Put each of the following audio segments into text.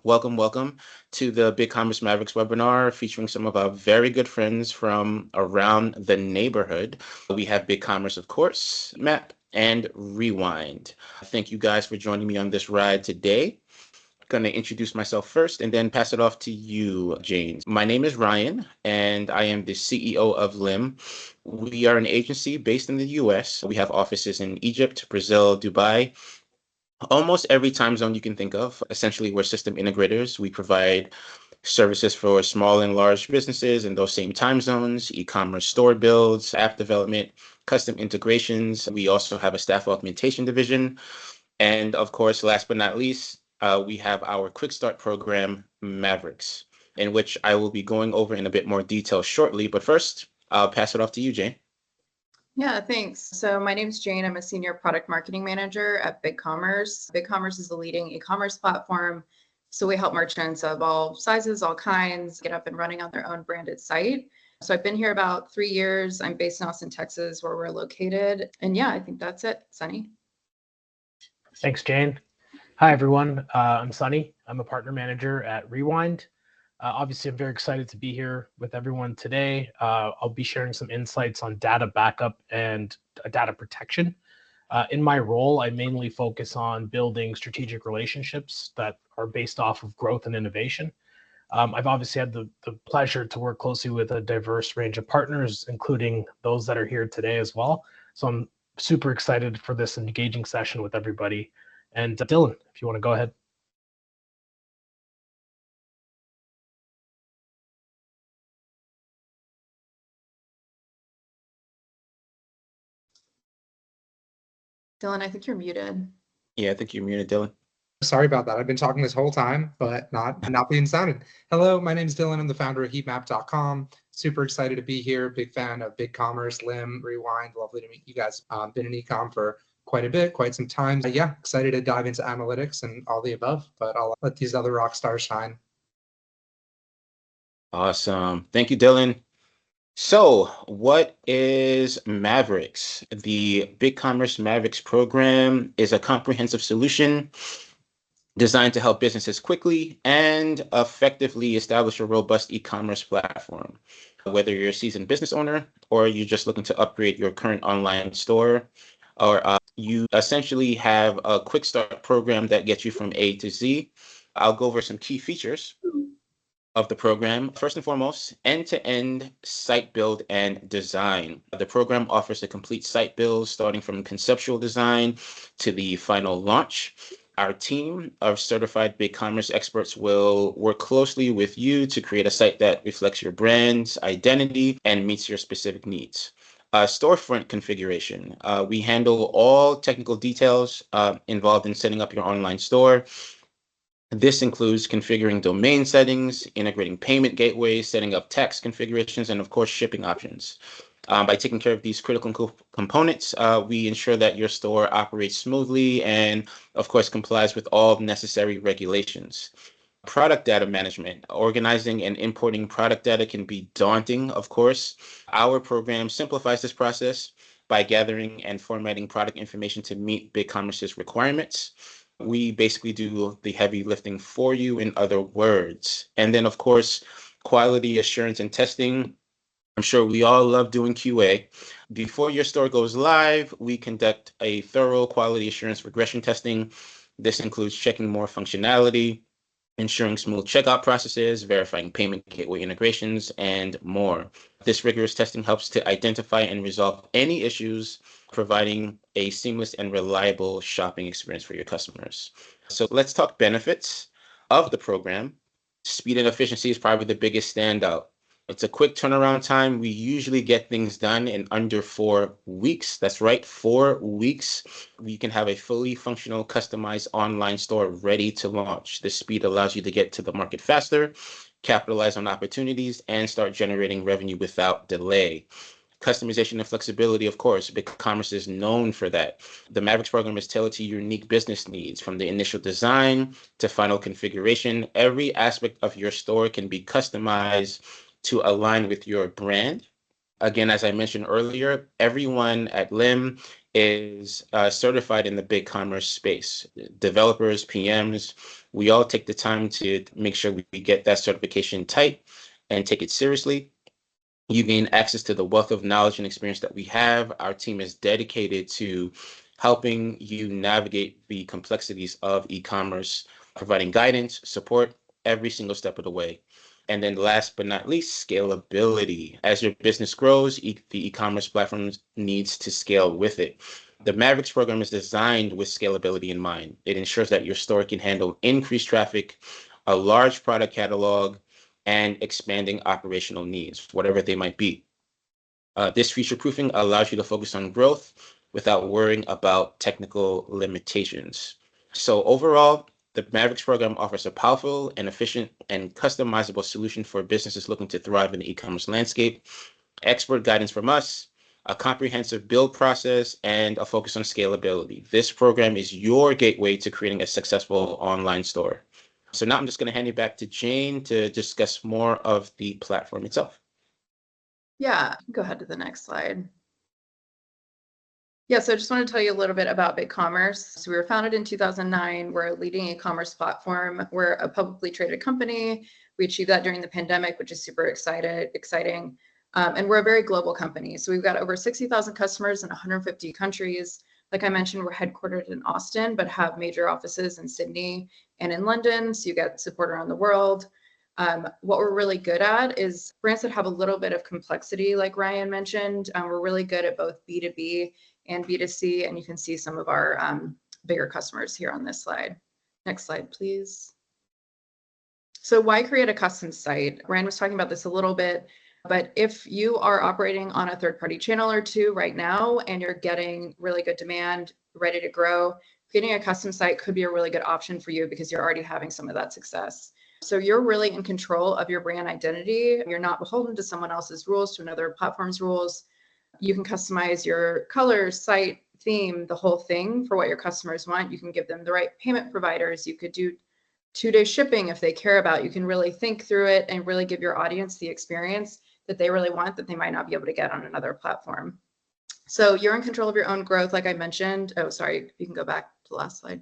Welcome to the BigCommerce Mavericks webinar featuring some of our very good friends from around the neighborhood. We have BigCommerce, of course, Map, and Rewind. Thank you guys for joining me on this ride today. Going to introduce myself first and then pass it off to you, James. My name is Ryan, and I am the CEO of LIM. We are an agency based in the US. We have offices in Egypt, Brazil, Dubai, almost every time zone you can think of. Essentially, we're system integrators. We provide services for small and large businesses in those same time zones, e-commerce store builds, app development, custom integrations. We also have a staff augmentation division. And of course, last but not least, we have our Quick Start program, Mavericks, in which I will be going over in a bit more detail shortly. But first, I'll pass it off to you, Jane. Yeah, thanks. So my name's Jane. I'm a senior product marketing manager at BigCommerce. BigCommerce is the leading e-commerce platform. So we help merchants of all sizes, all kinds, get up and running on their own branded site. So I've been here about 3 years. I'm based in Austin, Texas, where we're located. And yeah, I think that's it. Sunny. Thanks, Jane. Hi, everyone. I'm Sunny. I'm a partner manager at Rewind. Obviously, I'm very excited to be here with everyone today. I'll be sharing some insights on data backup and data protection. In my role, I mainly focus on building strategic relationships that are based off of growth and innovation. I've obviously had the pleasure to work closely with a diverse range of partners, including those that are here today as well. So I'm super excited for this engaging session with everybody. And Dylan, if you want to go ahead. Dylan, I think you're muted. Yeah, I think you're muted, Dylan. Sorry about that. I've been talking this whole time, but not being sounded. Hello, my name is Dylan. I'm the founder of Heatmap.com. Super excited to be here. Big fan of BigCommerce, LIM, Rewind. Lovely to meet you guys. Been in ecom for quite a bit, quite some time. Yeah, excited to dive into analytics and all the above, but I'll let these other rock stars shine. Awesome. Thank you, Dylan. So, what is Mavericks? The BigCommerce Mavericks program is a comprehensive solution designed to help businesses quickly and effectively establish a robust e-commerce platform. Whether you're a seasoned business owner or you're just looking to upgrade your current online store, or you essentially have a quick start program that gets you from A to Z. I'll go over some key features of the program. First and foremost, end-to-end site build and design. The program offers a complete site build starting from conceptual design to the final launch. Our team of certified BigCommerce experts will work closely with you to create a site that reflects your brand's identity and meets your specific needs. Storefront configuration. We handle all technical details involved in setting up your online store. This includes configuring domain settings, integrating payment gateways, setting up tax configurations, and of course, shipping options. By taking care of these critical components, we ensure that your store operates smoothly and, of course, complies with all necessary regulations. Product data management. Organizing and importing product data can be daunting, of course. Our program simplifies this process by gathering and formatting product information to meet BigCommerce's requirements. We basically do the heavy lifting for you, in other words. And then, of course, quality assurance and testing. I'm sure we all love doing QA. Before your store goes live, we conduct a thorough quality assurance regression testing. This includes checking more functionality, ensuring smooth checkout processes, verifying payment gateway integrations, and more. This rigorous testing helps to identify and resolve any issues, providing a seamless and reliable shopping experience for your customers. So let's talk benefits of the program. Speed and efficiency is probably the biggest standout. It's a quick turnaround time. We usually get things done in under 4 weeks. That's right, 4 weeks. We can have a fully functional, customized online store ready to launch. This speed allows you to get to the market faster, capitalize on opportunities, and start generating revenue without delay. Customization and flexibility, of course, BigCommerce is known for that. The Mavericks program is tailored to your unique business needs, from the initial design to final configuration. Every aspect of your store can be customized to align with your brand Again, as I mentioned earlier, everyone at LIM is certified in the BigCommerce space. Developers, PMs, we all take the time to make sure we get that certification tight and take it seriously. You gain access to the wealth of knowledge and experience that we have. Our team is dedicated to helping you navigate the complexities of e-commerce, providing guidance, support every single step of the way. And then last but not least, scalability. As your business grows, the e-commerce platform needs to scale with it. The Mavericks program is designed with scalability in mind. It ensures that your store can handle increased traffic, a large product catalog, and expanding operational needs, whatever they might be. This future proofing allows you to focus on growth without worrying about technical limitations. So overall, the Mavericks program offers a powerful and efficient and customizable solution for businesses looking to thrive in the e-commerce landscape. Expert guidance from us, a comprehensive build process, and a focus on scalability. This program is your gateway to creating a successful online store. So now I'm just going to hand you back to Jane to discuss more of the platform itself. Yeah, go ahead to the next slide. Yeah, so I just want to tell you a little bit about BigCommerce. So we were founded in 2009. We're a leading e-commerce platform. We're a publicly traded company. We achieved that during the pandemic, which is super exciting. And we're a very global company. So we've got over 60,000 customers in 150 countries. Like I mentioned, we're headquartered in Austin, but have major offices in Sydney and in London. So you get support around the world. What we're really good at is brands that have a little bit of complexity, like Ryan mentioned. We're really good at both B2B and B2C, and you can see some of our bigger customers here on this slide. Next slide, please. So why create a custom site? Ryan was talking about this a little bit, but if you are operating on a third-party channel or two right now and you're getting really good demand, ready to grow, creating a custom site could be a really good option for you because you're already having some of that success. So you're really in control of your brand identity. You're not beholden to someone else's rules, to another platform's rules. You can customize your colors, site, theme, the whole thing for what your customers want. You can give them the right payment providers. You could do 2-day shipping if they care about. You can really think through it and really give your audience the experience that they really want that they might not be able to get on another platform. So you're in control of your own growth, like I mentioned. Oh, sorry, you can go back to the last slide.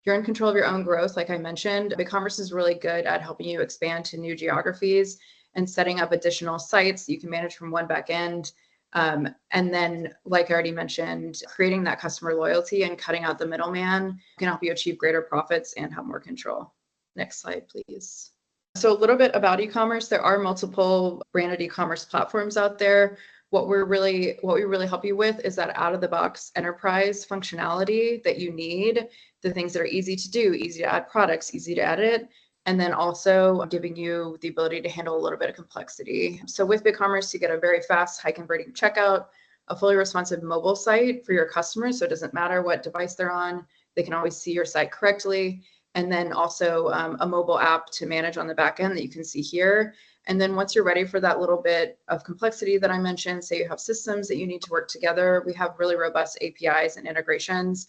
You're in control of your own growth, like I mentioned. BigCommerce is really good at helping you expand to new geographies and setting up additional sites you can manage from one back end. And then, like I already mentioned, creating that customer loyalty and cutting out the middleman can help you achieve greater profits and have more control. Next slide, please. So a little bit about e-commerce. There are multiple branded e-commerce platforms out there. What we really help you with is that out-of-the-box enterprise functionality that you need, the things that are easy to do, easy to add products, easy to edit, and then also giving you the ability to handle a little bit of complexity. So with BigCommerce, you get a very fast, high converting checkout, a fully responsive mobile site for your customers. So it doesn't matter what device they're on, they can always see your site correctly. And then also a mobile app to manage on the back end that you can see here. And then once you're ready for that little bit of complexity that I mentioned, say you have systems that you need to work together, we have really robust APIs and integrations.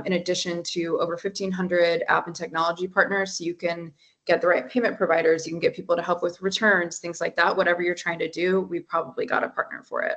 In addition to over 1,500 app and technology partners, so you can get the right payment providers, you can get people to help with returns, things like that. Whatever you're trying to do, we've probably got a partner for it.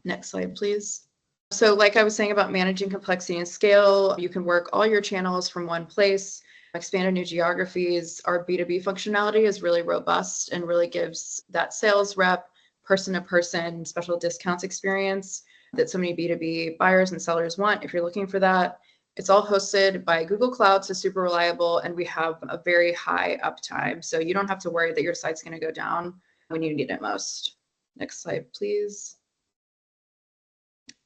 Next slide, please. So like I was saying about managing complexity and scale, you can work all your channels from one place, expand to new geographies. Our B2B functionality is really robust and really gives that sales rep, person-to-person special discounts experience that so many B2B buyers and sellers want if you're looking for that. It's all hosted by Google Cloud, so super reliable, and we have a very high uptime. So you don't have to worry that your site's going to go down when you need it most. Next slide, please.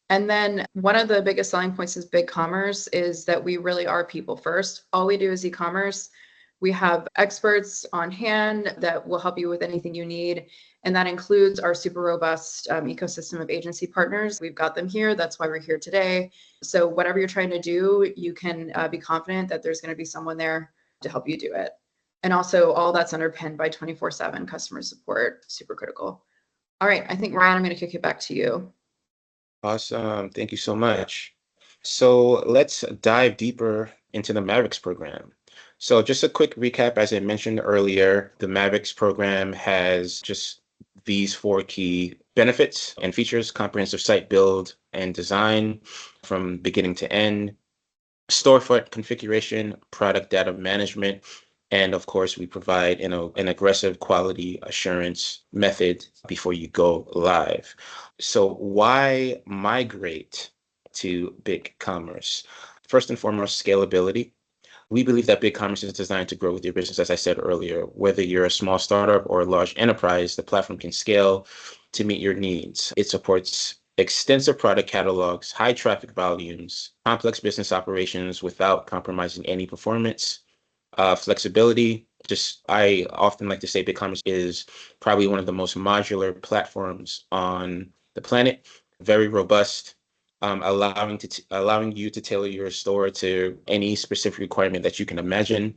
And then one of the biggest selling points is BigCommerce is that we really are people first. All we do is e-commerce. We have experts on hand that will help you with anything you need. And that includes our super robust ecosystem of agency partners. We've got them here. That's why we're here today. So whatever you're trying to do, you can be confident that there's going to be someone there to help you do it. And also all that's underpinned by 24/7 customer support, super critical. All right, I think Ryan, I'm going to kick it back to you. Awesome. Thank you so much. So let's dive deeper into the Mavericks program. So just a quick recap, as I mentioned earlier, the Mavericks program has just these 4 key benefits and features, comprehensive site build and design from beginning to end, storefront configuration, product data management, and of course, we provide an aggressive quality assurance method before you go live. So why migrate to BigCommerce? First and foremost, scalability. We believe that BigCommerce is designed to grow with your business. As I said earlier, whether you're a small startup or a large enterprise, the platform can scale to meet your needs. It supports extensive product catalogs, high traffic volumes, complex business operations without compromising any performance, flexibility. I often like to say BigCommerce is probably one of the most modular platforms on the planet, very robust, allowing you to tailor your store to any specific requirement that you can imagine.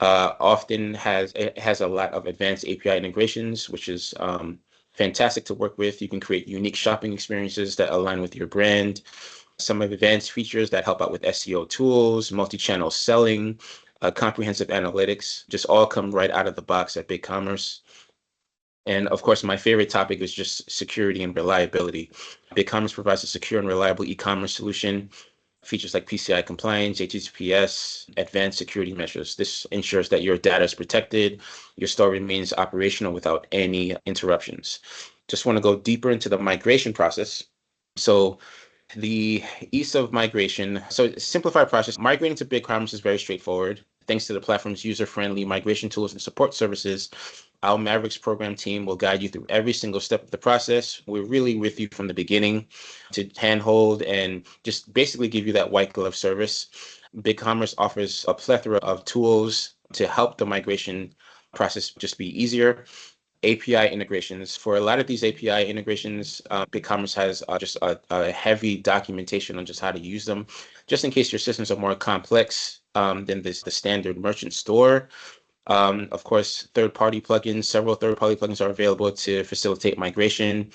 It has a lot of advanced API integrations, which is fantastic to work with. You can create unique shopping experiences that align with your brand. Some advanced features that help out with SEO tools, multi-channel selling, comprehensive analytics, just all come right out of the box at BigCommerce. And of course, my favorite topic is just security and reliability. BigCommerce provides a secure and reliable e-commerce solution. Features like PCI compliance, HTTPS, advanced security measures. This ensures that your data is protected, your store remains operational without any interruptions. Just want to go deeper into the migration process. So the ease of migration. So simplified process, migrating to BigCommerce is very straightforward. Thanks to the platform's user-friendly migration tools and support services, our Mavericks program team will guide you through every single step of the process. We're really with you from the beginning to handhold and just basically give you that white glove service. BigCommerce offers a plethora of tools to help the migration process just be easier. API integrations. For a lot of these API integrations, BigCommerce has just a heavy documentation on just how to use them, just in case your systems are more complex than the standard merchant store. Of course, several third-party plugins are available to facilitate migration,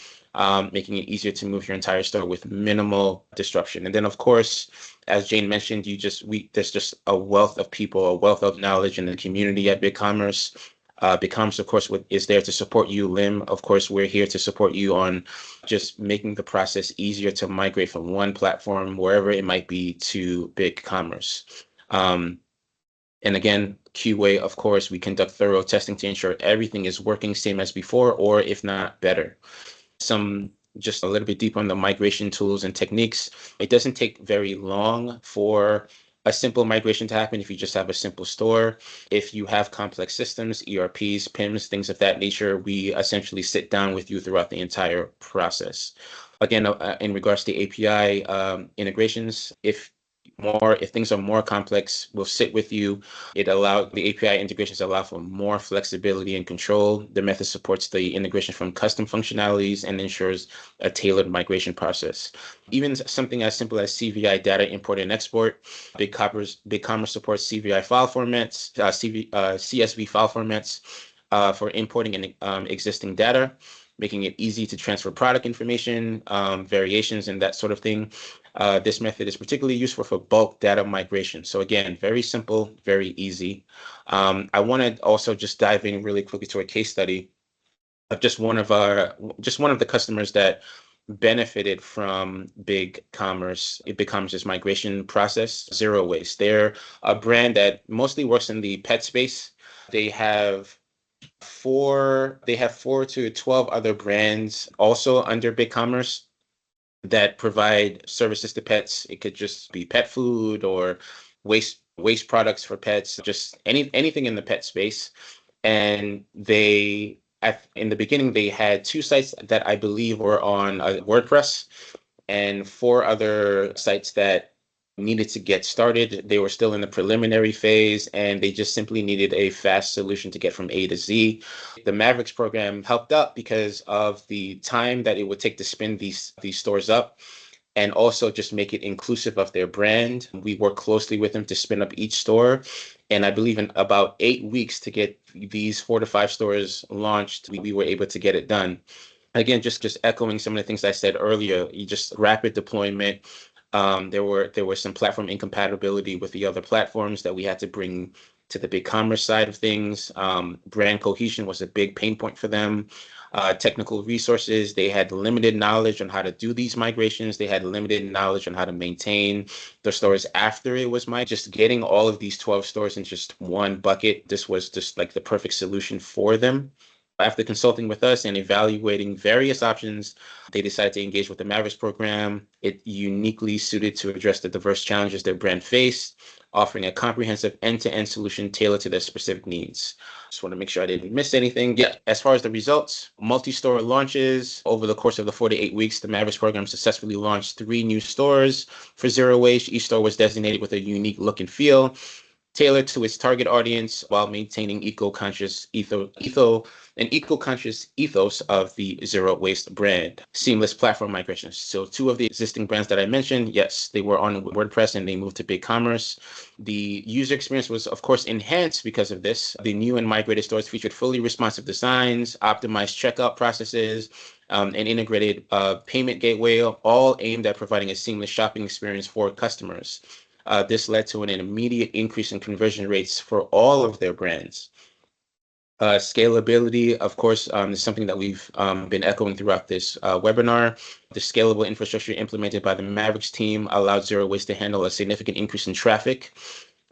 making it easier to move your entire store with minimal disruption. And then, of course, as Jane mentioned, there's just a wealth of people, a wealth of knowledge in the community at BigCommerce. BigCommerce, of course, is there to support you. Lim, of course, we're here to support you on just making the process easier to migrate from one platform, wherever it might be, to BigCommerce. And again, QA, of course, we conduct thorough testing to ensure everything is working same as before, or if not better. Just a little bit deeper on the migration tools and techniques. It doesn't take very long for a simple migration to happen if you just have a simple store. If you have complex systems, ERPs, PIMs, things of that nature, we essentially sit down with you throughout the entire process. Again, in regards to API integrations, if things are more complex, we'll sit with you. The API integrations allow for more flexibility and control. The method supports the integration from custom functionalities and ensures a tailored migration process. Even something as simple as CVI data import and export. BigCommerce supports CVI file formats, CSV file formats for importing existing data, making it easy to transfer product information, variations, and that sort of thing. This method is particularly useful for bulk data migration. So again, very simple, very easy. I want to also just dive in really quickly to a case study of just one of the customers that benefited from BigCommerce's migration process, Zero Waste. They're a brand that mostly works in the pet space. They have 4 to 12 other brands also under BigCommerce that provide services to pets. It could just be pet food or waste products for pets, just anything in the pet space. And in the beginning, they had 2 sites that I believe were on WordPress and 4 other sites that needed to get started. They were still in the preliminary phase, and they just simply needed a fast solution to get from A to Z. The Mavericks program helped out because of the time that it would take to spin these stores up, and also just make it inclusive of their brand. We work closely with them to spin up each store, and I believe in about 8 weeks to get these 4 to 5 stores launched, we were able to get it done. Again, just echoing some of the things I said earlier, just rapid deployment. There were some platform incompatibility with the other platforms that we had to bring to the BigCommerce side of things. Brand cohesion was a big pain point for them. technical resources. They had limited knowledge on how to do these migrations. They had limited knowledge on how to maintain the stores after it was migrated. Just getting all of these 12 stores in just one bucket, this was just like the perfect solution for them. After consulting with us and evaluating various options, they decided to engage with the Mavericks program. It uniquely suited to address the diverse challenges their brand faced, offering a comprehensive end-to-end solution tailored to their specific needs. Just want to make sure I didn't miss anything. Yeah, as far as the results, multi-store launches. Over the course of the 4 to 8 weeks, the Mavericks program successfully launched 3 new stores for zero waste. Each store was designated with a unique look and feel, tailored to its target audience while maintaining eco-conscious ethos of the zero waste brand. Seamless platform migrations. So 2 of the existing brands that I mentioned, yes, they were on WordPress and they moved to BigCommerce. The user experience was, of course, enhanced because of this. The new and migrated stores featured fully responsive designs, optimized checkout processes, and integrated payment gateway, all aimed at providing a seamless shopping experience for customers. This led to an immediate increase in conversion rates for all of their brands. Scalability, of course, is something that we've been echoing throughout this webinar. The scalable infrastructure implemented by the Mavericks team allowed Zero Waste to handle a significant increase in traffic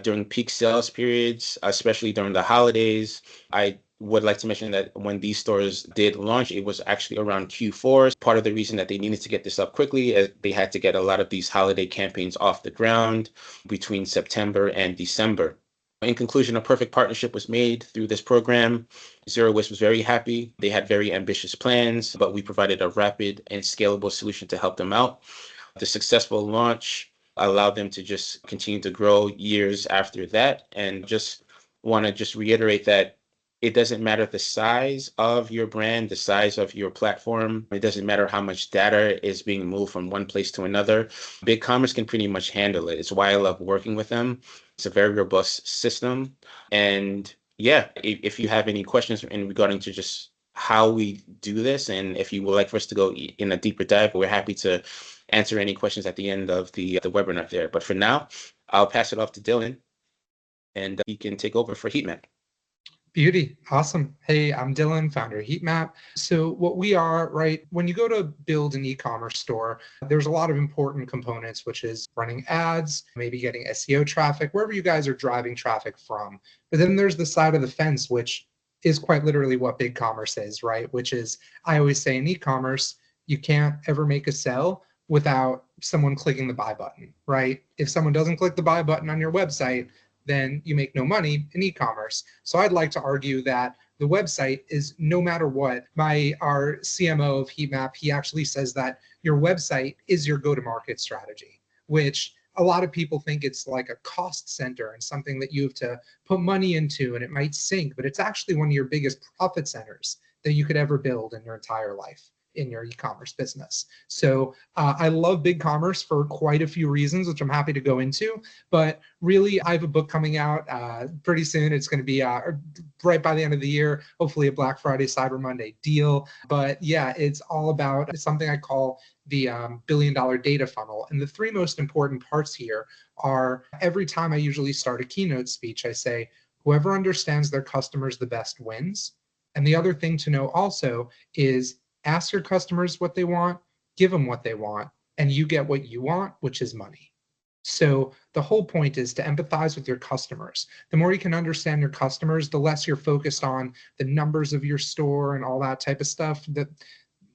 during peak sales periods, especially during the holidays. I would like to mention that when these stores did launch, it was actually around Q4. Part of the reason that they needed to get this up quickly is they had to get a lot of these holiday campaigns off the ground between September and December. In conclusion, a perfect partnership was made through this program. Zero Waste was very happy. They had very ambitious plans, but we provided a rapid and scalable solution to help them out. The successful launch allowed them to just continue to grow years after that. And just want to just reiterate that it doesn't matter the size of your brand, the size of your platform. It doesn't matter how much data is being moved from one place to another. BigCommerce can pretty much handle it. It's why I love working with them. It's a very robust system. And yeah, if you have any questions in regarding to just how we do this, and if you would like for us to go in a deeper dive, we're happy to answer any questions at the end of the webinar there. But for now, I'll pass it off to Dylan, and he can take over for Heatmap. Beauty. Awesome. Hey, I'm Dylan, founder of Heatmap. So what we are, right, when you go to build an e-commerce store, there's a lot of important components, which is running ads, maybe getting SEO traffic, wherever you guys are driving traffic from. But then there's the side of the fence, which is quite literally what BigCommerce is, right? Which is, I always say in e-commerce, you can't ever make a sell without someone clicking the buy button, right? If someone doesn't click the buy button on your website, then you make no money in e-commerce. So I'd like to argue that the website is, no matter what, our CMO of Heatmap, he actually says that your website is your go-to-market strategy, which a lot of people think it's like a cost center and something that you have to put money into and it might sink, but it's actually one of your biggest profit centers that you could ever build in your entire life in your e-commerce business. So I love BigCommerce for quite a few reasons, which I'm happy to go into. But really, I have a book coming out pretty soon. It's going to be right by the end of the year, hopefully a Black Friday, Cyber Monday deal. But yeah, it's all about something I call the billion-dollar data funnel. And the 3 most important parts here are, every time I usually start a keynote speech, I say, whoever understands their customers the best wins. And the other thing to know also is, ask your customers what they want, give them what they want, and you get what you want, which is money. So the whole point is to empathize with your customers. The more you can understand your customers, the less you're focused on the numbers of your store and all that type of stuff. That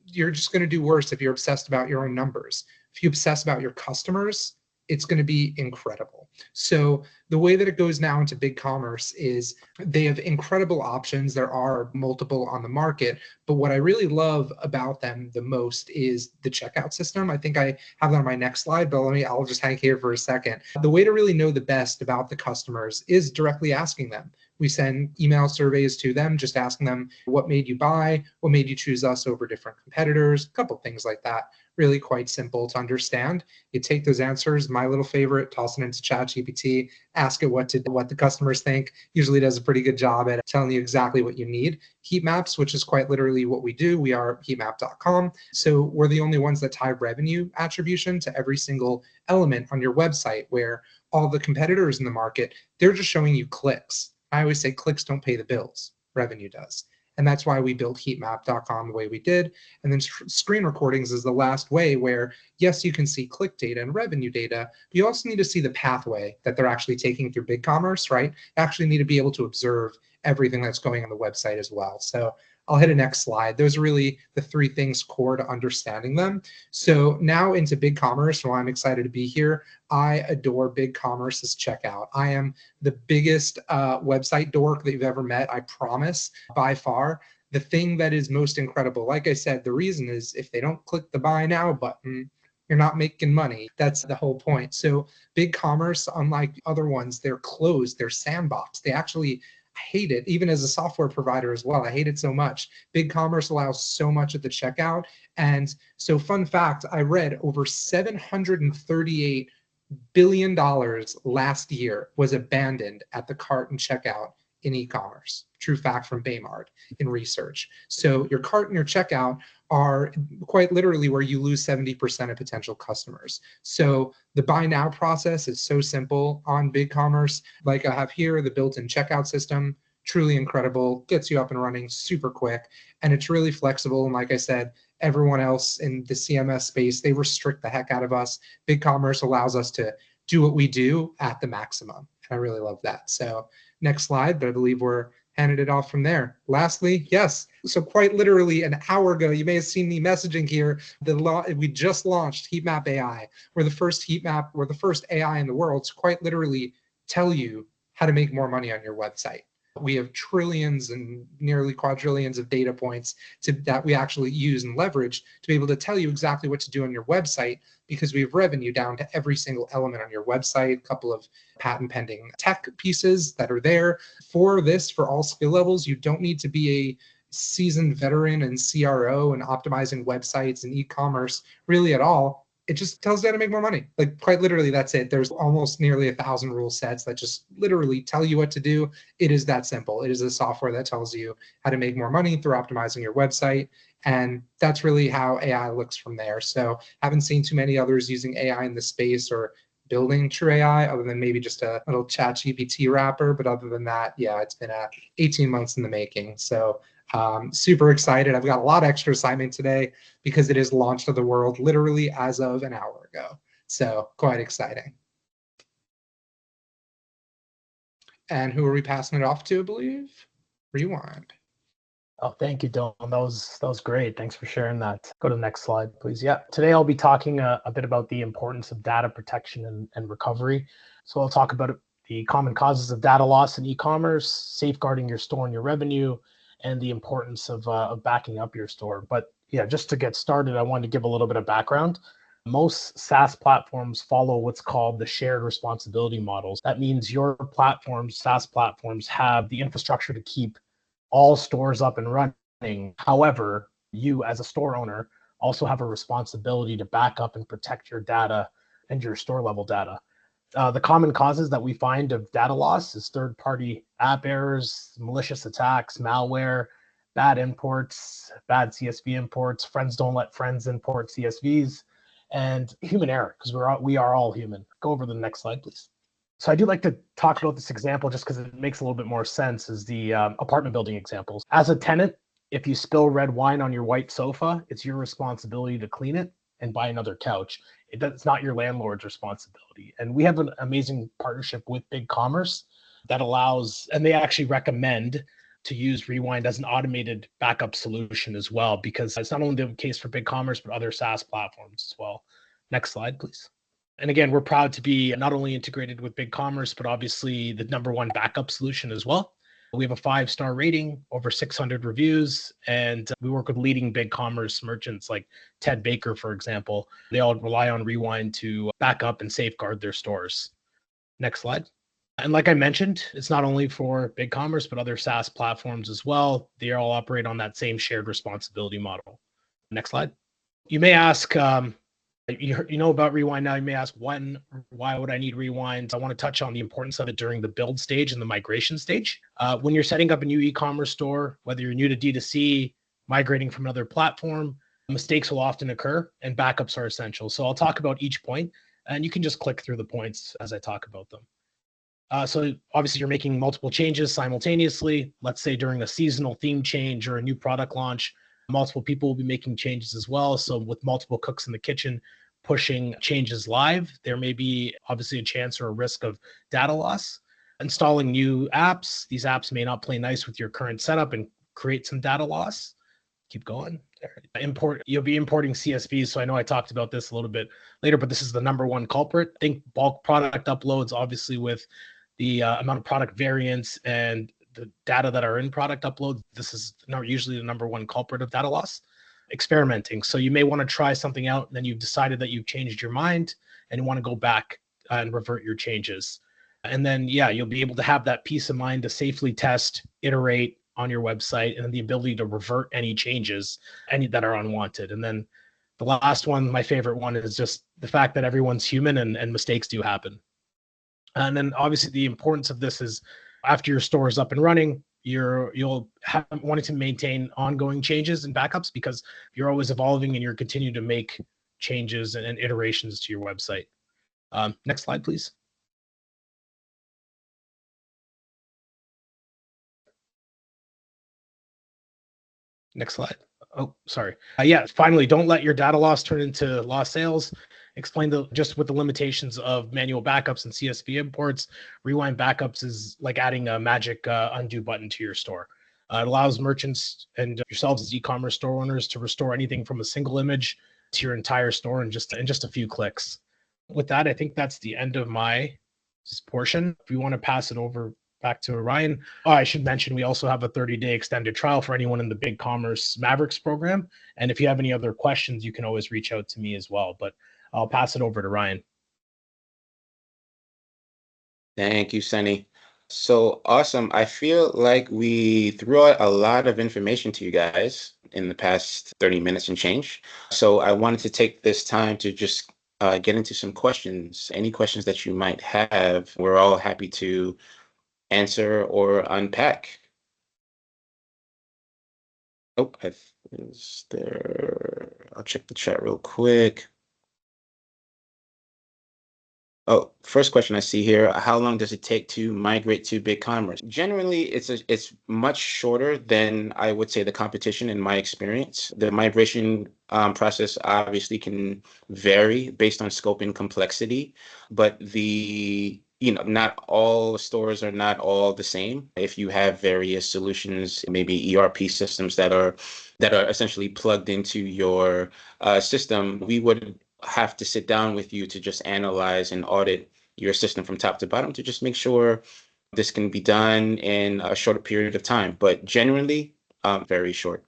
you're just going to do worse if you're obsessed about your own numbers. If you obsess about your customers, it's going to be incredible. So the way that it goes now into BigCommerce is they have incredible options. There are multiple on the market, but what I really love about them the most is the checkout system. I think I have that on my next slide, but I'll just hang here for a second. The way to really know the best about the customers is directly asking them. We send email surveys to them, just asking them, what made you buy? What made you choose us over different competitors? A couple things like that. Really quite simple to understand. You take those answers, my little favorite, toss it into ChatGPT, ask it what the customers think. Usually does a pretty good job at telling you exactly what you need. Heat maps, which is quite literally what we do. We are heatmap.com. So we're the only ones that tie revenue attribution to every single element on your website, where all the competitors in the market, they're just showing you clicks. I always say clicks don't pay the bills. Revenue does. And that's why we built heatmap.com the way we did. And then screen recordings is the last way where, yes, you can see click data and revenue data, but you also need to see the pathway that they're actually taking through BigCommerce, right? You actually need to be able to observe everything that's going on the website as well. So I'll hit a next slide. Those are really the three things core to understanding them. So now into BigCommerce, why I'm excited to be here. I adore BigCommerce's checkout. I am the biggest website dork that you've ever met, I promise, by far. The thing that is most incredible, like I said, the reason is if they don't click the buy now button, you're not making money. That's the whole point. So BigCommerce, unlike other ones, they're closed, they're sandboxed. They actually hate it, even as a software provider as well. I hate it so much. BigCommerce allows so much at the checkout. And so fun fact, I read over $738 billion last year was abandoned at the cart and checkout in e-commerce. True fact from Baymard in research. So your cart and your checkout are quite literally where you lose 70% of potential customers. So the buy now process is so simple on BigCommerce. Like I have here, the built-in checkout system, truly incredible, gets you up and running super quick, and it's really flexible. And like I said, everyone else in the CMS space, they restrict the heck out of us. BigCommerce allows us to do what we do at the maximum. And I really love that. So next slide, but I believe we're handed it off from there. Lastly, yes, so quite literally an hour ago, you may have seen me messaging here, we just launched Heatmap AI. We're the first Heatmap, we're the first AI in the world to quite literally tell you how to make more money on your website. We have trillions and nearly quadrillions of data points that we actually use and leverage to be able to tell you exactly what to do on your website, because we have revenue down to every single element on your website, a couple of patent pending tech pieces that are there. For this, for all skill levels, you don't need to be a seasoned veteran in CRO and optimizing websites and e-commerce really at all. It just tells you how to make more money. Like quite literally, that's it. There's almost nearly 1,000 rule sets that just literally tell you what to do. It is that simple. It is a software that tells you how to make more money through optimizing your website. And that's really how AI looks from there. So haven't seen too many others using AI in the space or building true AI other than maybe just a little ChatGPT wrapper. But other than that, yeah, it's been 18 months in the making. So super excited. I've got a lot of extra excitement today because it is launched to the world literally as of an hour ago. So quite exciting. And who are we passing it off to, I believe? Rewind. Oh, thank you, Dylan. That was great. Thanks for sharing that. Go to the next slide, please. Yeah. Today I'll be talking a bit about the importance of data protection and recovery. So I'll talk about the common causes of data loss in e-commerce, safeguarding your store and your revenue, and the importance of backing up your store. But yeah, just to get started, I wanted to give a little bit of background. Most SaaS platforms follow what's called the shared responsibility models. That means your platforms, SaaS platforms, have the infrastructure to keep all stores up and running. However, you as a store owner also have a responsibility to back up and protect your data and your store level data. The common causes that we find of data loss is third-party app errors, malicious attacks, malware, bad imports, bad CSV imports, friends don't let friends import CSVs, and human error, because we are all human. Go over to the next slide, please. So I do like to talk about this example just because it makes a little bit more sense, is the apartment building examples. As a tenant, if you spill red wine on your white sofa, it's your responsibility to clean it and buy another couch. It's not your landlord's responsibility. And we have an amazing partnership with BigCommerce that allows, and they actually recommend to use Rewind as an automated backup solution as well, because it's not only the case for BigCommerce, but other SaaS platforms as well. Next slide, please. And again, we're proud to be not only integrated with BigCommerce, but obviously the #1 backup solution as well. We have a 5-star rating, over 600 reviews, and we work with leading BigCommerce merchants like Ted Baker, for example. They all rely on Rewind to back up and safeguard their stores. Next slide. And like I mentioned, it's not only for BigCommerce, but other SaaS platforms as well. They all operate on that same shared responsibility model. Next slide. You may ask, you know about Rewind now. You may ask, why would I need Rewind? I want to touch on the importance of it during the build stage and the migration stage. When you're setting up a new e-commerce store, whether you're new to D2C, migrating from another platform, mistakes will often occur and backups are essential. So I'll talk about each point and you can just click through the points as I talk about them. So obviously you're making multiple changes simultaneously. Let's say during a seasonal theme change or a new product launch, multiple people will be making changes as well. So with multiple cooks in the kitchen pushing changes live, there may be obviously a chance or a risk of data loss. Installing new apps, these apps may not play nice with your current setup and create some data loss. Keep going. You'll be importing CSVs. So I know I talked about this a little bit later, but this is the number one culprit. Think bulk product uploads, obviously with the amount of product variants and the data that are in product uploads. This is usually the number one culprit of data loss. Experimenting. So you may want to try something out, and then you've decided that you've changed your mind and you want to go back and revert your changes. And then, you'll be able to have that peace of mind to safely test, iterate on your website, and then the ability to revert any changes, any that are unwanted. And then the last one, my favorite one, is just the fact that everyone's human and mistakes do happen. And then obviously the importance of this is after your store is up and running, you'll have wanting to maintain ongoing changes and backups because you're always evolving and you're continuing to make changes and iterations to your website. Next slide, please. Next slide. Oh, sorry. Finally, don't let your data loss turn into lost sales. Explain just with the limitations of manual backups and CSV imports. Rewind backups is like adding a magic undo button to your store. It allows merchants and yourselves as e-commerce store owners to restore anything from a single image to your entire store in just a few clicks. With that, I think that's the end of my portion. If you want to pass it over back to Ryan. Oh, I should mention we also have a 30-day extended trial for anyone in the BigCommerce Mavericks program. And if you have any other questions, you can always reach out to me as well. But I'll pass it over to Ryan. Thank you, Sunny. So awesome. I feel like we threw out a lot of information to you guys in the past 30 minutes and change. So I wanted to take this time to just get into some questions. Any questions that you might have, we're all happy to answer or unpack. Oh, is there? I'll check the chat real quick. Oh, first question I see here. How long does it take to migrate to BigCommerce? Generally, it's much shorter than I would say the competition in my experience. The migration process obviously can vary based on scope and complexity, but not all stores are not all the same. If you have various solutions, maybe ERP systems that are essentially plugged into your system, we would have to sit down with you to just analyze and audit your system from top to bottom to just make sure this can be done in a shorter period of time. But generally, very short.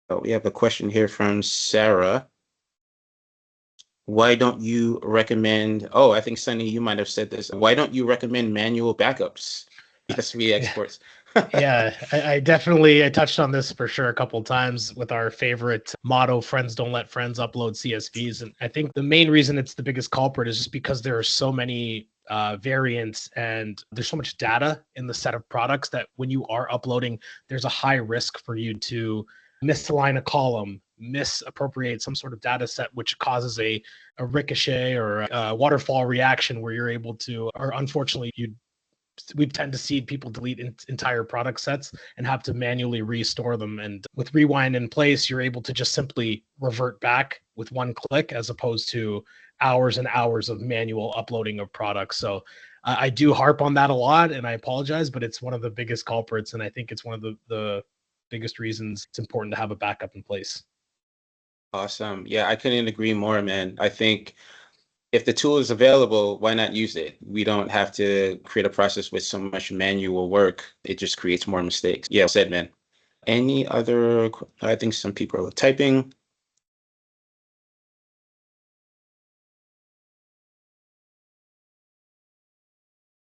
Oh, we have a question here from Sarah. Why don't you recommend, I think Sunny, you might have said this. Why don't you recommend manual backups? CSV exports. Yeah, I definitely touched on this for sure a couple of times with our favorite motto, friends don't let friends upload CSVs. And I think the main reason it's the biggest culprit is just because there are so many variants and there's so much data in the set of products that when you are uploading, there's a high risk for you to misalign a column, misappropriate some sort of data set, which causes a ricochet or a waterfall reaction where you're able to, or unfortunately, we tend to see people delete entire product sets and have to manually restore them. And with Rewind in place, you're able to just simply revert back with one click as opposed to hours and hours of manual uploading of products. So I do harp on that a lot and I apologize, but it's one of the biggest culprits. And I think it's one of the biggest reasons it's important to have a backup in place. Awesome. Yeah, I couldn't agree more, man. I think if the tool is available, why not use it? We don't have to create a process with so much manual work. It just creates more mistakes. Yeah, well said, man. Any other, I think some people are typing.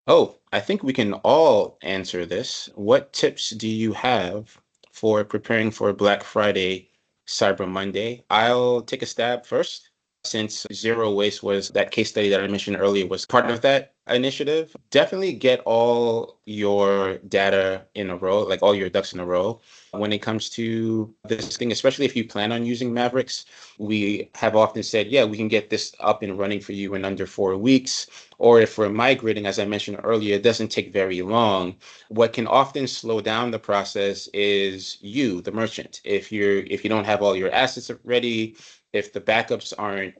Oh, I think we can all answer this. What tips do you have for preparing for Black Friday, Cyber Monday? I'll take a stab first. Since zero waste was that case study that I mentioned earlier was part of that, initiative, definitely get all your data in a row, like all your ducks in a row. When it comes to this thing, especially if you plan on using Mavericks, we have often said, yeah, we can get this up and running for you in under 4 weeks. Or if we're migrating, as I mentioned earlier, it doesn't take very long. What can often slow down the process is you, the merchant. If you don't have all your assets ready, if the backups aren't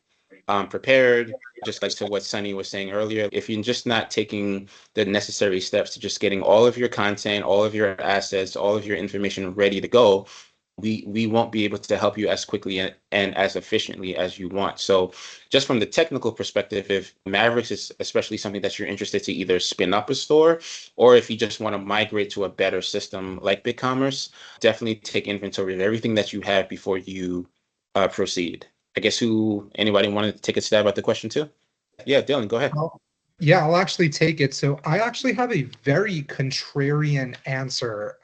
prepared, just like to what Sunny was saying earlier, if you're just not taking the necessary steps to just getting all of your content, all of your assets, all of your information ready to go, we won't be able to help you as quickly and as efficiently as you want. So just from the technical perspective, if Mavericks is especially something that you're interested to either spin up a store, or if you just want to migrate to a better system like BigCommerce, definitely take inventory of everything that you have before you proceed. I guess anybody wanted to take a stab at the question too? Yeah, Dylan, go ahead. Yeah, I'll actually take it. So I actually have a very contrarian answer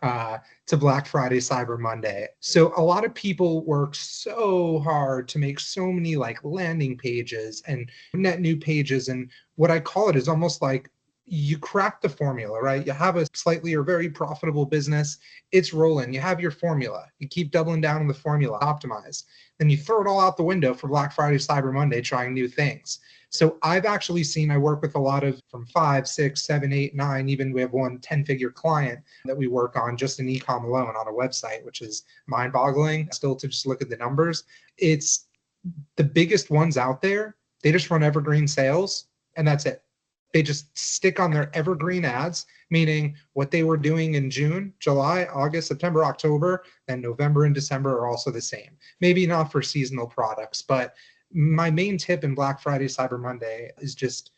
to Black Friday, Cyber Monday. So a lot of people work so hard to make so many like landing pages and net new pages. And what I call it is almost like you crack the formula, right? You have a slightly or very profitable business. It's rolling. You have your formula. You keep doubling down on the formula, optimize. Then you throw it all out the window for Black Friday, Cyber Monday, trying new things. So I've actually seen, I work with a lot of from 5, 6, 7, 8, 9, even we have one 10-figure client that we work on just in e-com alone on a website, which is mind boggling still to just look at the numbers. It's the biggest ones out there. They just run evergreen sales and that's it. They just stick on their evergreen ads, meaning what they were doing in June, July, August, September, October, then November and December are also the same. Maybe not for seasonal products, but my main tip in Black Friday, Cyber Monday is just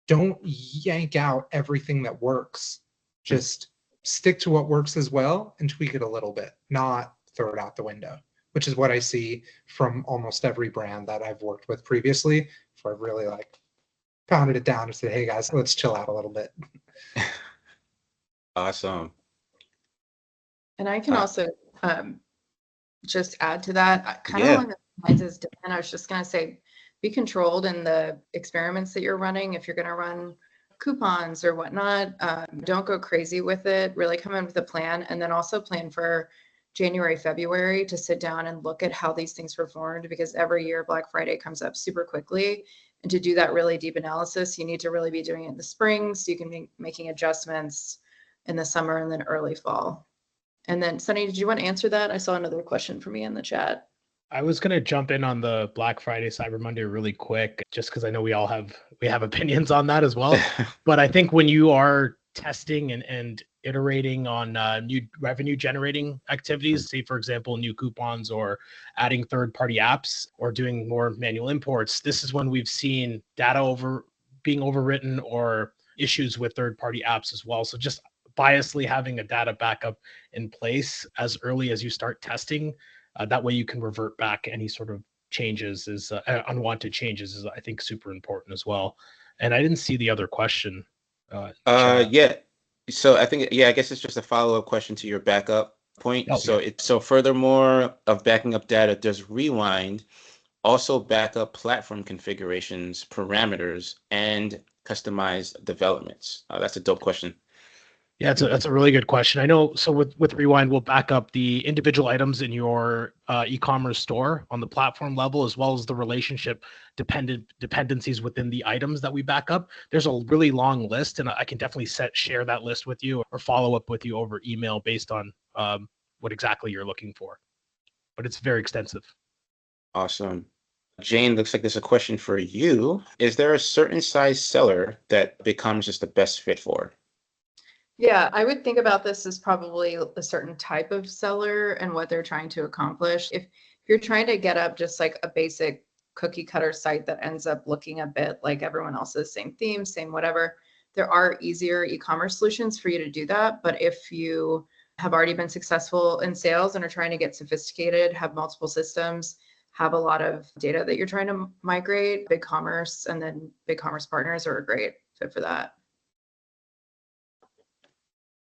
don't yank out everything that works. Just stick to what works as well and tweak it a little bit, not throw it out the window, which is what I see from almost every brand that I've worked with previously. So I've really like pounded it down and said, hey guys, let's chill out a little bit. Awesome. And I can also just add to that, kind of Yeah. along the lines as Dan, I was just going to say, be controlled in the experiments that you're running. If you're going to run coupons or whatnot, don't go crazy with it. Really come in with a plan, and then also plan for January, February to sit down and look at how these things performed, because every year Black Friday comes up super quickly. And to do that really deep analysis, you need to really be doing it in the spring so you can be making adjustments in the summer and then early fall. And then Sunny, did you want to answer that? I saw another question for me in the chat. I was going to jump in on the Black Friday, Cyber Monday really quick, just because I know we have opinions on that as well. But I think when you are testing and iterating on new revenue generating activities, say, for example, new coupons or adding third-party apps or doing more manual imports, this is when we've seen data being overwritten or issues with third-party apps as well. So just biasly having a data backup in place as early as you start testing, that way you can revert back any sort of changes, unwanted changes is, I think, super important as well. And I didn't see the other question. Yeah. So I think, I guess it's just a follow-up question to your backup point. Oh, So yeah. so furthermore of backing up data, does Rewind also back up platform configurations, parameters, and customized developments? That's a dope question. Yeah, that's a really good question. I know. So with Rewind, we'll back up the individual items in your e-commerce store on the platform level, as well as the relationship dependencies within the items that we back up. There's a really long list, and I can definitely share that list with you or follow up with you over email based on what exactly you're looking for. But it's very extensive. Awesome. Jane, looks like there's a question for you. Is there a certain size seller that BigCommerce is the best fit for? Yeah, I would think about this as probably a certain type of seller and what they're trying to accomplish. If you're trying to get up just like a basic cookie cutter site that ends up looking a bit like everyone else's, same theme, same whatever, there are easier e-commerce solutions for you to do that. But if you have already been successful in sales and are trying to get sophisticated, have multiple systems, have a lot of data that you're trying to migrate, BigCommerce and then BigCommerce partners are a great fit for that.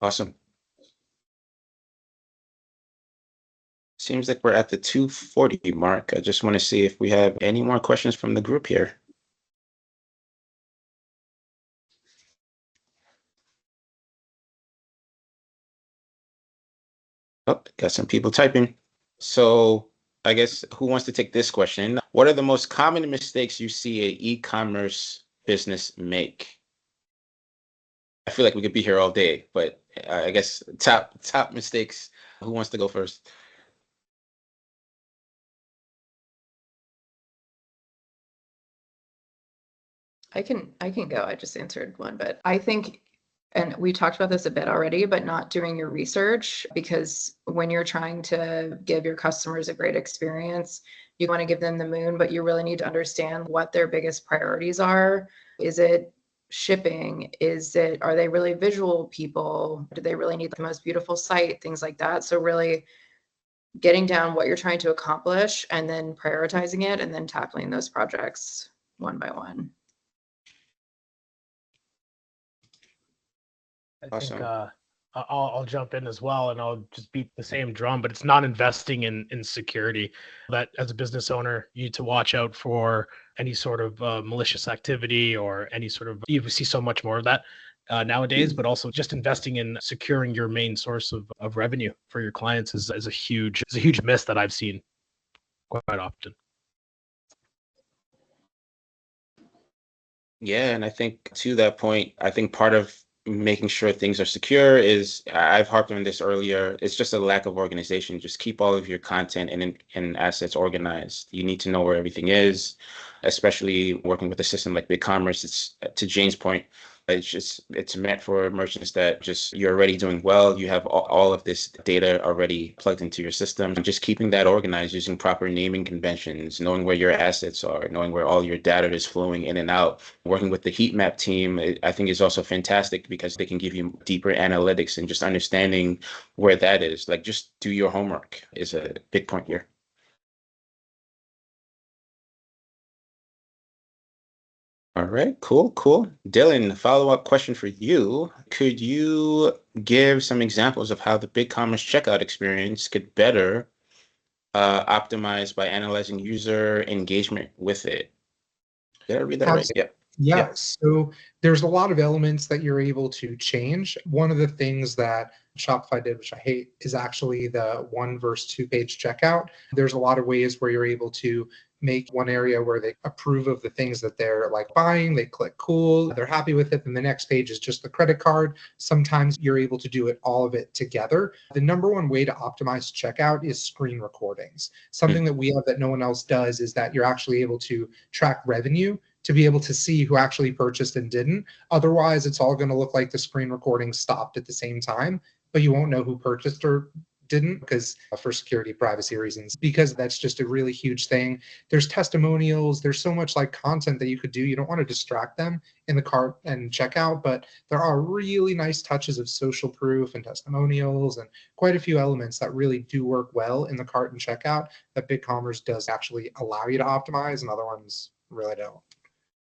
Awesome. Seems like we're at the 2:40 mark. I just want to see if we have any more questions from the group here. Oh, got some people typing. So I guess who wants to take this question? What are the most common mistakes you see an e-commerce business make? I feel like we could be here all day, but I guess top mistakes. Who wants to go first? I can go. I just answered one, but I think, and we talked about this a bit already, but not doing your research, because when you're trying to give your customers a great experience, you want to give them the moon, but you really need to understand what their biggest priorities are. Is it shipping? Are they really visual people? Do they really need the most beautiful site? Things like that. So really getting down what you're trying to accomplish and then prioritizing it and then tackling those projects one by one. I think Awesome. I'll jump in as well, and I'll just beat the same drum. But it's not investing in security. That as a business owner, you need to watch out for any sort of malicious activity or any sort of. You see so much more of that nowadays. But also just investing in securing your main source of revenue for your clients is a huge miss that I've seen quite often. Yeah, and I think to that point, I think part of making sure things are secure is I've harped on this earlier. It's just a lack of organization. Just keep all of your content and assets organized. You need to know where everything is, especially working with a system like BigCommerce. It's to Jane's point. It's meant for merchants that just you're already doing well. You have all of this data already plugged into your system. And just keeping that organized using proper naming conventions, knowing where your assets are, knowing where all your data is flowing in and out. Working with the Heatmap team, I think is also fantastic because they can give you deeper analytics and just understanding where that is. Like just do your homework is a big point here. All right, cool. Dylan, follow-up question for you. Could you give some examples of how the BigCommerce checkout experience could better optimize by analyzing user engagement with it? Did I read that right? Yeah. Yeah, so there's a lot of elements that you're able to change. One of the things that Shopify did, which I hate, is actually the 1 versus 2 page checkout. There's a lot of ways where you're able to make one area where they approve of the things that they're like buying, they click cool, they're happy with it, and the next page is just the credit card. Sometimes you're able to do all of it together. The number one way to optimize checkout is screen recordings. Something that we have that no one else does is that you're actually able to track revenue to be able to see who actually purchased and didn't. Otherwise, it's all going to look like the screen recording stopped at the same time, but you won't know who purchased or didn't because for security privacy reasons, because that's just a really huge thing. There's testimonials, there's so much like content that you could do. You don't want to distract them in the cart and checkout, but there are really nice touches of social proof and testimonials and quite a few elements that really do work well in the cart and checkout that BigCommerce does actually allow you to optimize, and other ones really don't.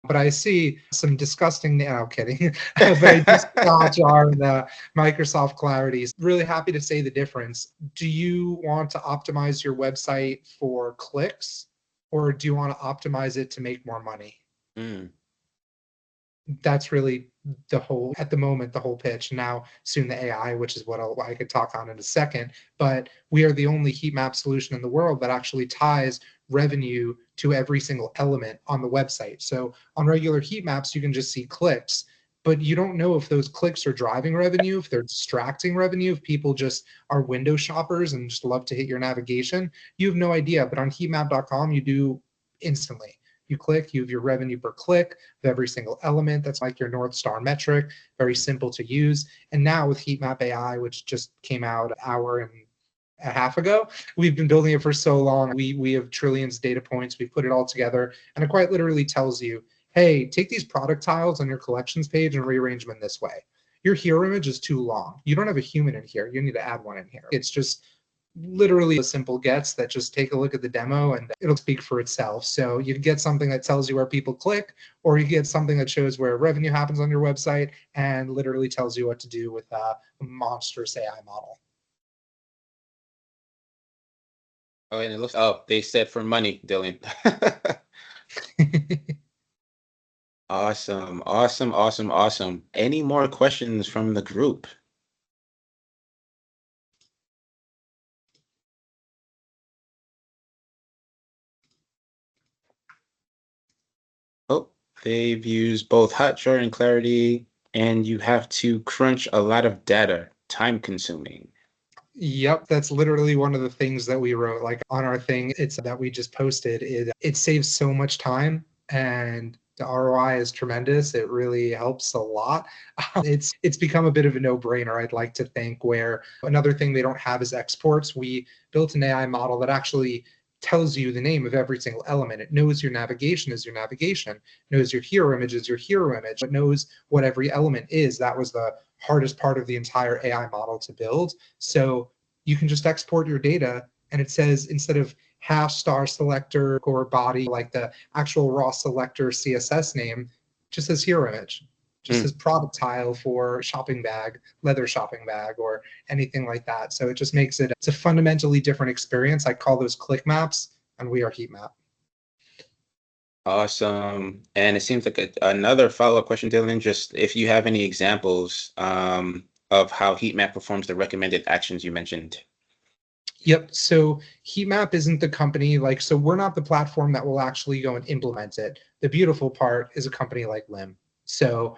But I see some disgusting, no, I'm kidding. But I do see Hotjar and Microsoft Clarity. Really happy to say the difference. Do you want to optimize your website for clicks, or do you want to optimize it to make more money? Mm. That's really at the moment, the whole pitch. Now, soon the AI, which is what I could talk on in a second, but we are the only heat map solution in the world that actually ties revenue to every single element on the website. So on regular heat maps, you can just see clicks, but you don't know if those clicks are driving revenue, if they're distracting revenue, if people just are window shoppers and just love to hit your navigation. You have no idea, but on heatmap.com, you do instantly. You click, you have your revenue per click of every single element. That's like your North Star metric, very simple to use. And now with Heatmap AI, which just came out an hour and a half ago, we've been building it for so long. We have trillions of data points. We've put it all together, and it quite literally tells you, hey, take these product tiles on your collections page and rearrange them this way. Your hero image is too long. You don't have a human in here. You need to add one in here. It's just literally as simple gets that. Just take a look at the demo and it'll speak for itself. So you get something that tells you where people click, or you get something that shows where revenue happens on your website and literally tells you what to do with a monstrous AI model. Oh, and it looks, oh, they said for money, Dylan. Awesome. Any more questions from the group? They've used both Hotjar and Clarity, and you have to crunch a lot of data, time consuming. Yep, that's literally one of the things that we wrote like on our thing. It's that we just posted. It saves so much time and the ROI is tremendous. It really helps a lot. It's become a bit of a no-brainer, I'd like to think, where another thing they don't have is exports. We built an AI model that actually tells you the name of every single element. It knows your navigation is your navigation, knows your hero image is your hero image, it knows what every element is. That was the hardest part of the entire AI model to build. So you can just export your data and it says, instead of hash star selector or body, like the actual raw selector CSS name, just says hero image, just says product tile for shopping bag, leather shopping bag, or anything like that. So it just makes it's a fundamentally different experience. I call those click maps, and we are Heatmap. Awesome. And it seems like another follow-up question, Dylan, just if you have any examples of how Heatmap performs the recommended actions you mentioned. Yep. So Heatmap isn't the company, so we're not the platform that will actually go and implement it. The beautiful part is a company like Lim. So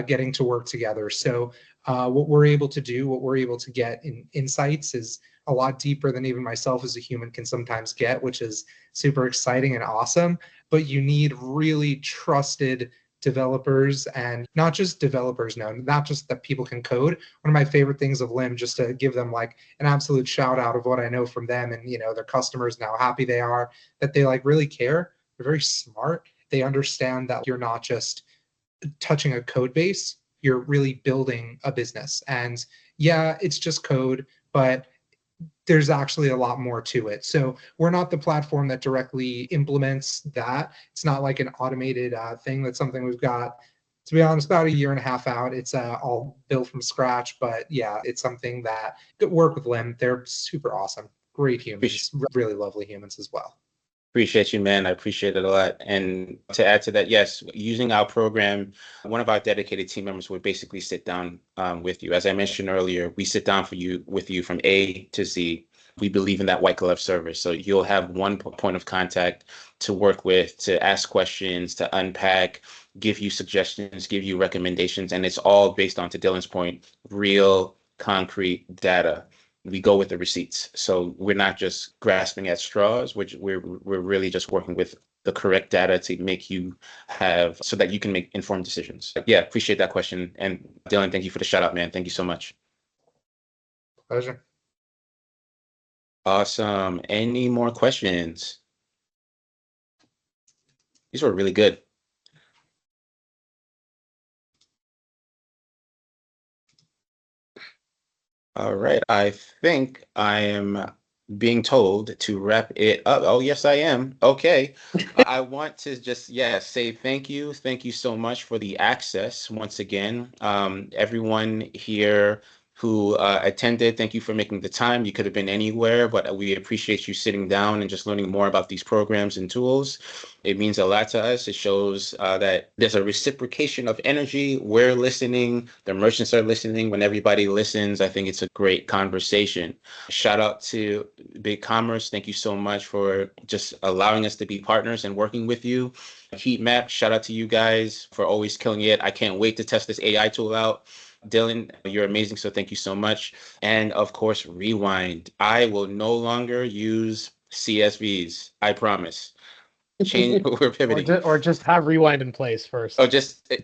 getting to work together. So what we're able to do, what we're able to get in insights is a lot deeper than even myself as a human can sometimes get, which is super exciting and awesome. But you need really trusted developers, and not just developers now, not just that people can code. One of my favorite things of Lim, just to give them like an absolute shout out of what I know from them and their customers and how happy they are, that they really care. They're very smart. They understand that you're not just touching a code base, you're really building a business. And yeah, it's just code, but there's actually a lot more to it. So we're not the platform that directly implements that. It's not like an automated thing. That's something we've got, to be honest, about a year and a half out. It's all built from scratch. But yeah, it's something that could work with Lim. They're super awesome. Great humans, really lovely humans as well. Appreciate you, man. I appreciate it a lot. And to add to that, yes, using our program, one of our dedicated team members would basically sit down with you. As I mentioned earlier, we sit down with you from A to Z. We believe in that white glove service. So you'll have one point of contact to work with, to ask questions, to unpack, give you suggestions, give you recommendations. And it's all based on, to Dylan's point, real concrete data. We go with the receipts. So we're not just grasping at straws, which we're really just working with the correct data to make you have, so that you can make informed decisions. Yeah, appreciate that question. And Dylan, thank you for the shout out, man. Thank you so much. Pleasure. Awesome. Any more questions? These were really good. All right. I think I am being told to wrap it up. Oh, yes, I am. Okay. I want to just, say thank you. Thank you so much for the access once again. Everyone here who attended, thank you for making the time. You could have been anywhere, but we appreciate you sitting down and just learning more about these programs and tools. It means a lot to us. It shows that there's a reciprocation of energy. We're listening. The merchants are listening. When everybody listens, I think it's a great conversation. Shout out to BigCommerce. Thank you so much for just allowing us to be partners and working with you. Heatmap, shout out to you guys for always killing it. I can't wait to test this AI tool out. Dylan, you're amazing, so thank you so much. And of course, Rewind. I will no longer use CSVs. I promise. We're pivoting. Or just have Rewind in place first. Oh,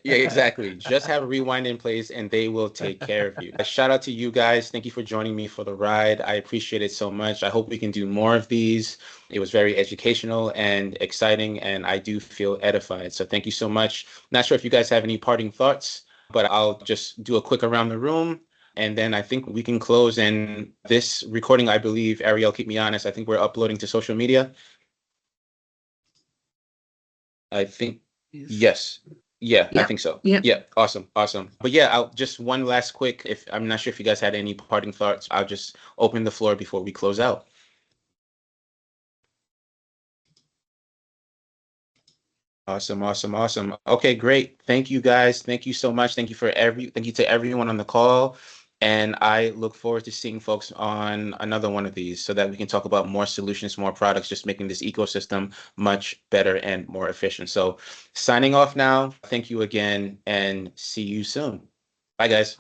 yeah, exactly. Just have Rewind in place and they will take care of you. A shout out to you guys. Thank you for joining me for the ride. I appreciate it so much. I hope we can do more of these. It was very educational and exciting, and I do feel edified. So thank you so much. Not sure if you guys have any parting thoughts, but I'll just do a quick around the room. And then I think we can close. And this recording, I believe, Ariel, keep me honest, I think we're uploading to social media. I think, yes. Yeah, I think so. Yeah, awesome. But yeah, I'll just one last quick, if I'm not sure if you guys had any parting thoughts, I'll just open the floor before we close out. Awesome. Okay, great. Thank you guys. Thank you so much. Thank you to everyone on the call. And I look forward to seeing folks on another one of these so that we can talk about more solutions, more products, just making this ecosystem much better and more efficient. So signing off now. Thank you again and see you soon. Bye, guys.